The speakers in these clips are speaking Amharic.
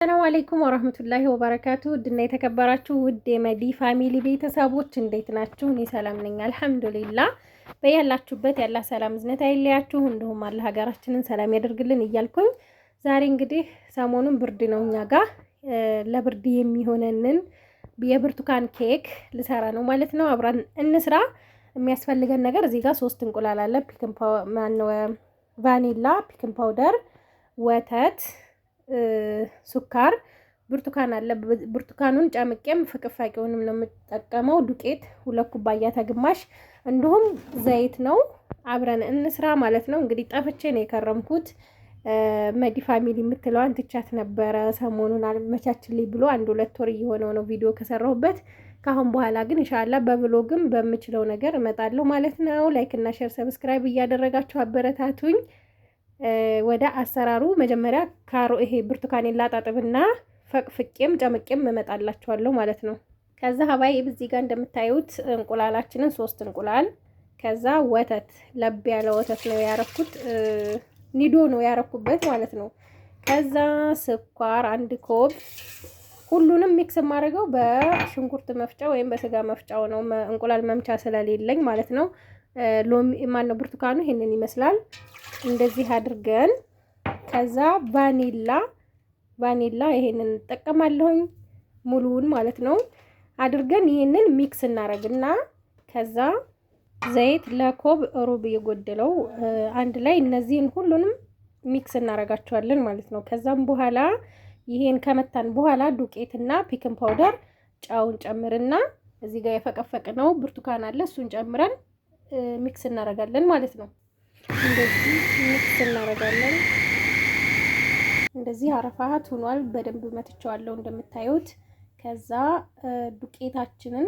ሰላም አለይኩም ወራህመቱላሂ ወበረካቱ ድና የተከበራችሁ ውድ የመዲ ፋሚሊ ቤተሰቦች እንዴት ናችሁ? እኔ ሰላም ነኝ አልሐምዱሊላህ። በያላችሁበት ያላ ሰላም ዝነት አይለያችሁ፣ እንዲሁም አላህ ሀገራችንን ሰላም ያደርግልን እያልኩኝ ዛሬ እንግዲህ ሰሞኑን ብርድ ነው እኛ ጋር ለብርድ የሚሆነንን የብርቱካን ኬክ ልሰራ ነው ማለት ነው። አብረን እንስራ። የሚያስፈልገን ነገር እዚህ ጋር 3 እንቁላል አለ፣ ቫኒላ፣ ፒክን ፓውደር፣ ወተት፣ ሱካር፣ ብርቱካን አለ። ብርቱካኑን ጨምቄም ፍቅፋቂውንም ነው የምጠቀመው። ዱቄት 2 ኩባያ ተግማሽ፣ እንዲሁም ዘይት ነው። አብረን እንስራ ማለት ነው። እንግዲህ ጠፍቼ ነው የከረምኩት። መዲ ፋሚሊ የምትለዋን ትቻት ነበረ ሰሞኑን አልመቻችልኝ ብሎ 1-2 ወር እየሆነው ነው ቪዲዮ ከሰራሁበት። ካሁን በኋላ ግን ኢንሻአላህ በብሎግም በምችለው ነገር እመጣለሁ ማለት ነው። ላይክ እና ሼር ሰብስክራይብ እያደረጋችሁ አበረታቱኝ። ወደ አሰራሩ መጀመሪያ ይሄ ብርቱካኔን ላጣጥብና ፈቅፍቄም ጨምቄም እመጣላችኋለሁ ማለት ነው። ከዛ ሀባይ እዚህ ጋር እንደምታዩት እንቁላላችንን 3 እንቁላል፣ ከዛ ወተት ለብ ያለ ወተት ነው ያረኩት፣ ኒዶ ነው ያረኩበት ማለት ነው። ከዛ ስኳር 1 ኮብ፣ ሁሉንም ሚክስ የማደርገው በሽንኩርት መፍጫ ወይም በስጋ መፍጫው ነው፣ እንቁላል መምቻ ስለሌለኝ ማለት ነው። ሎሚ ማነው ብርቱካኑ ይሄንን ይመስላል። እንደዚህ አድርገን ከዛ ቫኒላ ይሄንን እንጠቀማለሁኝ ሙሉውን ማለት ነው። አድርገን ይሄንን ሚክስ እናረግና ከዛ ዘይት ለኮብ ሩብ የጎደለው አንድ ላይ እነዚህን ሁሉንም ሚክስ እናረጋቸዋለን ማለት ነው። ከዛም በኋላ ይሄን ከመታን በኋላ ዱቄትና ፒክን ፓውደር ጫውን ጨምርና እዚህ ጋር የፈቀፈቅነው ብርቱካን አለ እሱን ጨምረን ሚክስ እናረጋለን ማለት ነው። እንደዚህ ሚክስ እናረጋለን። እንደዚህ አረፋት ሆኗል። በደንብ መትቸዋለሁ እንደምታዩት። ከዛ ዱቄታችንን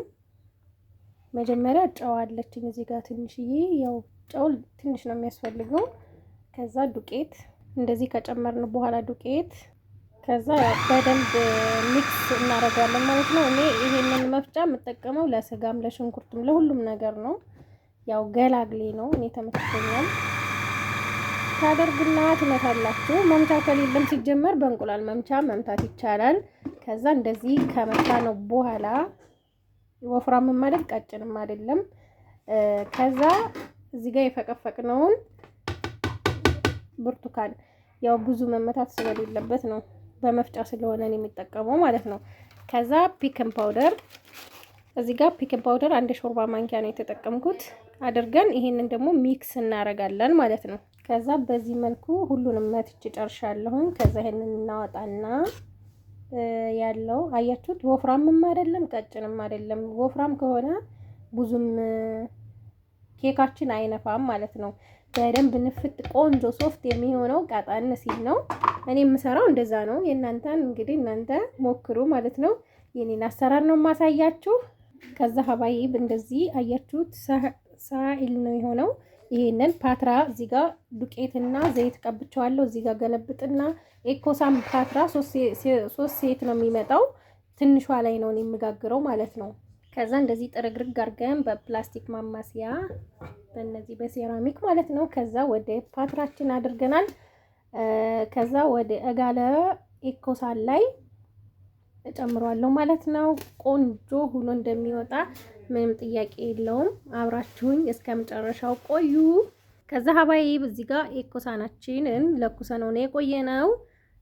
መጀመሪያ ጨው አለችኝ እዚህ ጋር ትንሽዬ፣ ያው ጨው ትንሽ ነው የሚያስፈልገው። ከዛ ዱቄት እንደዚህ ከጨመርን በኋላ ዱቄት ከዛ በደንብ ሚክስ እናረጋለን ማለት ነው። እኔ ይሄንን መፍጫ የምጠቀመው ለስጋም ለሽንኩርትም ለሁሉም ነገር ነው። ያው ገላግሌ ነው እኔ ተመችቶኛል። ታደርጉና ትመታላችሁ። መምቻ ከሌለም ሲጀመር በእንቁላል መምቻ መምታት ይቻላል። ከዛ እንደዚህ ከመታ ነው በኋላ ወፍራምም አይደል ቀጭንም አይደለም። ከዛ እዚህ ጋር የፈቀፈቅነውን ብርቱካን ያው ብዙ መመታት ስለሌለበት ነው በመፍጫ ስለሆነ የሚጠቀመው ማለት ነው። ከዛ ፒክን ፓውደር እዚህ ጋር ፒክን ፓውደር 1 ሾርባ ማንኪያ ነው የተጠቀምኩት። አድርገን ይሄንን ደግሞ ሚክስ እናረጋለን ማለት ነው። ከዛ በዚህ መልኩ ሁሉንም መትቼ ጨርሻለሁ። ከዛ ይሄንን እናወጣና ያለው አያችሁት፣ ወፍራምም አይደለም ቀጭንም አይደለም። ወፍራም ከሆነ ብዙም ኬካችን አይነፋም ማለት ነው። በደንብ ንፍት ቆንጆ ሶፍት የሚሆነው ቀጠን ሲል ነው። እኔ የምሰራው እንደዛ ነው። የእናንተን እንግዲህ እናንተ ሞክሩ ማለት ነው። የኔን አሰራር ነው ማሳያችሁ። ከዛ ሀባይብ እንደዚህ አያችሁት ሳኢል ነው የሆነው። ይሄንን ፓትራ እዚህ ጋር ዱቄትና ዘይት ቀብቻለሁ። እዚህ ጋር ገለብጥና ኤኮሳም ፓትራ 3 ሴት ነው የሚመጣው። ትንሿ ላይ ነው የሚጋግረው ማለት ነው። ከዛ እንደዚህ ጥርግርግ አድርገን በፕላስቲክ ማማሲያ በእነዚህ በሴራሚክ ማለት ነው። ከዛ ወደ ፓትራችን አድርገናል። ከዛ ወደ እጋለ ኤኮሳን ላይ እጨምረዋለሁ ማለት ነው። ቆንጆ ሆኖ እንደሚወጣ ምንም ጥያቄ የለውም። አብራችሁኝ እስከመጨረሻው ቆዩ። ከዛ ሀባይብ እዚህ ጋር ኤኮሳናችንን ለኩሰነው ነው የቆየነው።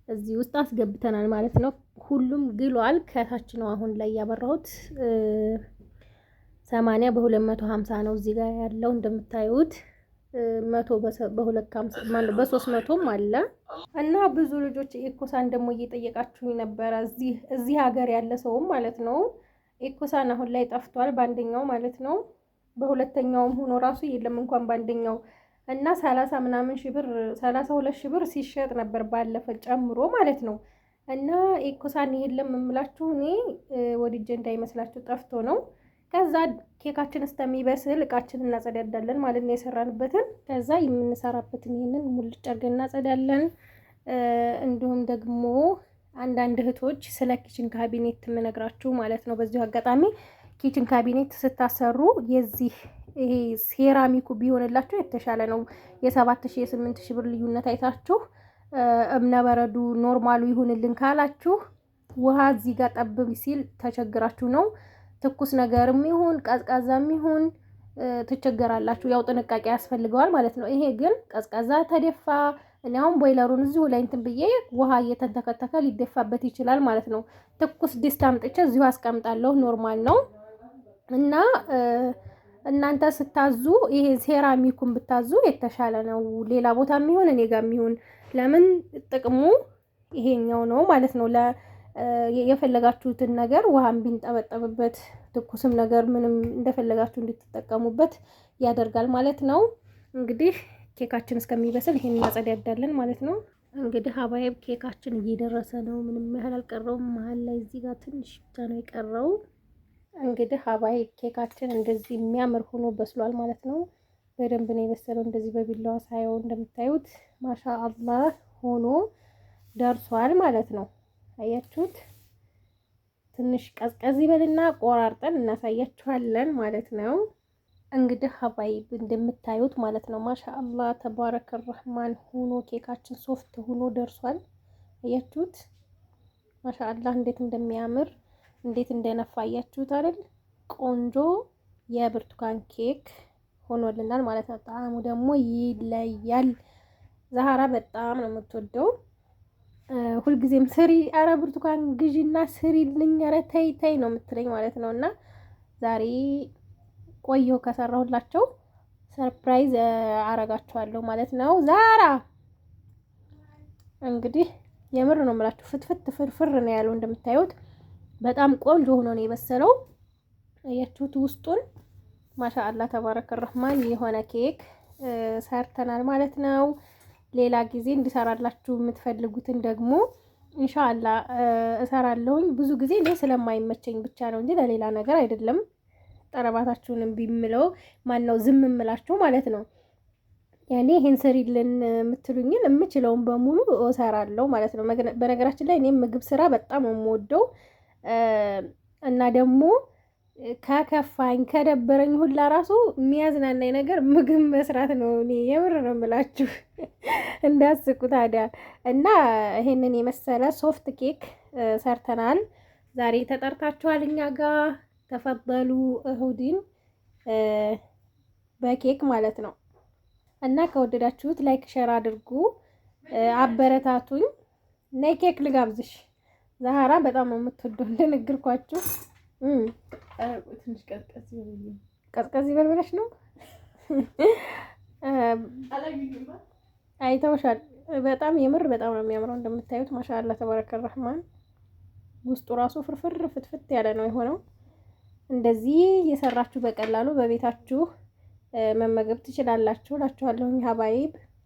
እዚህ ውስጥ አስገብተናል ማለት ነው። ሁሉም ግሏል። ከታች ነው አሁን ላይ ያበራሁት 80 በ250 ነው እዚህ ጋር ያለው እንደምታዩት። 100 በ250 ማለት በ300ም አለ እና ብዙ ልጆች ኤኮሳን ደግሞ እየጠየቃችሁኝ ነበረ። እዚህ ሀገር ያለ ሰውም ማለት ነው። ኤኮሳን አሁን ላይ ጠፍቷል በአንደኛው ማለት ነው። በሁለተኛውም ሆኖ ራሱ የለም እንኳን በአንደኛው እና 30 ምናምን ሺህ ብር 32 ሺህ ብር ሲሸጥ ነበር ባለፈ ጨምሮ ማለት ነው። እና ኤኮሳን የለም የምላችሁ እኔ ወድጄ እንዳይመስላችሁ ጠፍቶ ነው። ከዛ ኬካችን እስከሚበስል እቃችን እናጸዳዳለን ማለት ነው የሰራንበትን። ከዛ የምንሰራበትን ይሄንን ሙልጭ አድርገን እናጸዳለን። እንዲሁም ደግሞ አንዳንድ እህቶች ስለ ኪችን ካቢኔት የምነግራችሁ ማለት ነው። በዚሁ አጋጣሚ ኪችን ካቢኔት ስታሰሩ የዚህ ይሄ ሴራሚኩ ቢሆንላችሁ የተሻለ ነው። የ7000 የ8000 ብር ልዩነት አይታችሁ እብነበረዱ ኖርማሉ ይሁንልን ካላችሁ ውሃ እዚህ ጋር ጠብ ሲል ተቸግራችሁ ነው። ትኩስ ነገርም ይሁን ቀዝቃዛም ይሁን ትቸገራላችሁ። ያው ጥንቃቄ ያስፈልገዋል ማለት ነው። ይሄ ግን ቀዝቃዛ ተደፋ፣ እኔ አሁን ቦይለሩን እዚሁ ላይ እንትን ብዬ ውሃ እየተንተከተከ ሊደፋበት ይችላል ማለት ነው። ትኩስ ድስት አምጥቼ እዚሁ አስቀምጣለሁ። ኖርማል ነው እና እናንተ ስታዙ ይሄ ሴራሚኩን ብታዙ የተሻለ ነው። ሌላ ቦታ የሚሆን እኔ ጋር የሚሆን ለምን ጥቅሙ ይሄኛው ነው ማለት ነው። የፈለጋችሁትን ነገር ውሃም ቢንጠበጠብበት ትኩስም ነገር ምንም እንደፈለጋችሁ እንድትጠቀሙበት ያደርጋል ማለት ነው። እንግዲህ ኬካችን እስከሚበስል ይሄን እናጸዳዳለን ማለት ነው። እንግዲህ ሀባይብ ኬካችን እየደረሰ ነው። ምንም ያህል አልቀረውም። መሀል ላይ እዚህ ጋር ትንሽ ብቻ ነው የቀረው። እንግዲህ ሀባይብ ኬካችን እንደዚህ የሚያምር ሆኖ በስሏል ማለት ነው። በደንብ ነው የበሰለው። እንደዚህ በቢላዋ ሳየው እንደምታዩት ማሻ አላህ ሆኖ ደርሷል ማለት ነው። አያችሁት? ትንሽ ቀዝቀዝ ይበልና ቆራርጠን እናሳያችኋለን ማለት ነው። እንግዲህ ሀባይብ እንደምታዩት ማለት ነው ማሻአላህ ተባረከ ረህማን ሆኖ ኬካችን ሶፍት ሆኖ ደርሷል። አያችሁት? ማሻአላህ እንዴት እንደሚያምር እንዴት እንደነፋ አያችሁት አይደል? ቆንጆ የብርቱካን ኬክ ሆኖልናል ማለት ነው። ጣዕሙ ደግሞ ይለያል። ዛህራ በጣም ነው የምትወደው። ሁልጊዜም ስሪ፣ አረ ብርቱካን ግዢና ስሪልኝ፣ አረ ተይ ተይ ነው የምትለኝ ማለት ነው። እና ዛሬ ቆየሁ ከሰራሁላቸው ሰርፕራይዝ አረጋችኋለሁ ማለት ነው። ዛራ እንግዲህ የምር ነው የምላችሁ ፍትፍት ፍርፍር ነው ያለው። እንደምታዩት በጣም ቆንጆ ሆኖ ነው የበሰለው። አያችሁት? ውስጡን ማሻአላህ ተባረከ ረህማን የሆነ ኬክ ሰርተናል ማለት ነው። ሌላ ጊዜ እንዲሰራላችሁ የምትፈልጉትን ደግሞ ኢንሻአላህ እሰራለሁኝ። ብዙ ጊዜ እኔ ስለማይመቸኝ ብቻ ነው እንጂ ለሌላ ነገር አይደለም። ጠረባታችሁንም ቢምለው ማን ነው ዝም እምላችሁ ማለት ነው። ያኔ ይሄን ስሪልን የምትሉኝን የምችለውን በሙሉ እሰራለሁ ማለት ነው። በነገራችን ላይ እኔም ምግብ ስራ በጣም የምወደው እና ደግሞ ከከፋኝ ከደበረኝ ሁላ ራሱ የሚያዝናናኝ ነገር ምግብ መስራት ነው። እኔ የምር ነው የምላችሁ እንዳስቁ ታዲያ። እና ይሄንን የመሰለ ሶፍት ኬክ ሰርተናል ዛሬ። ተጠርታችኋል እኛ ጋር ተፈበሉ እሁድን በኬክ ማለት ነው። እና ከወደዳችሁት ላይክ ሼር አድርጉ፣ አበረታቱኝ። ነይ ኬክ ልጋብዝሽ። ዛህራ በጣም ነው የምትወደው እንደነገርኳችሁ። ትንሽ ቀዝቀዝ ይበል ብለሽ ነው አይተውሻል። በጣም የምር በጣም ነው የሚያምረው። እንደምታዩት ማሻአላህ ተባረከ ረህማን ውስጡ ራሱ ፍርፍር ፍትፍት ያለ ነው የሆነው። እንደዚህ የሰራችሁ በቀላሉ በቤታችሁ መመገብ ትችላላችሁ እላችኋለሁ ሀባይብ።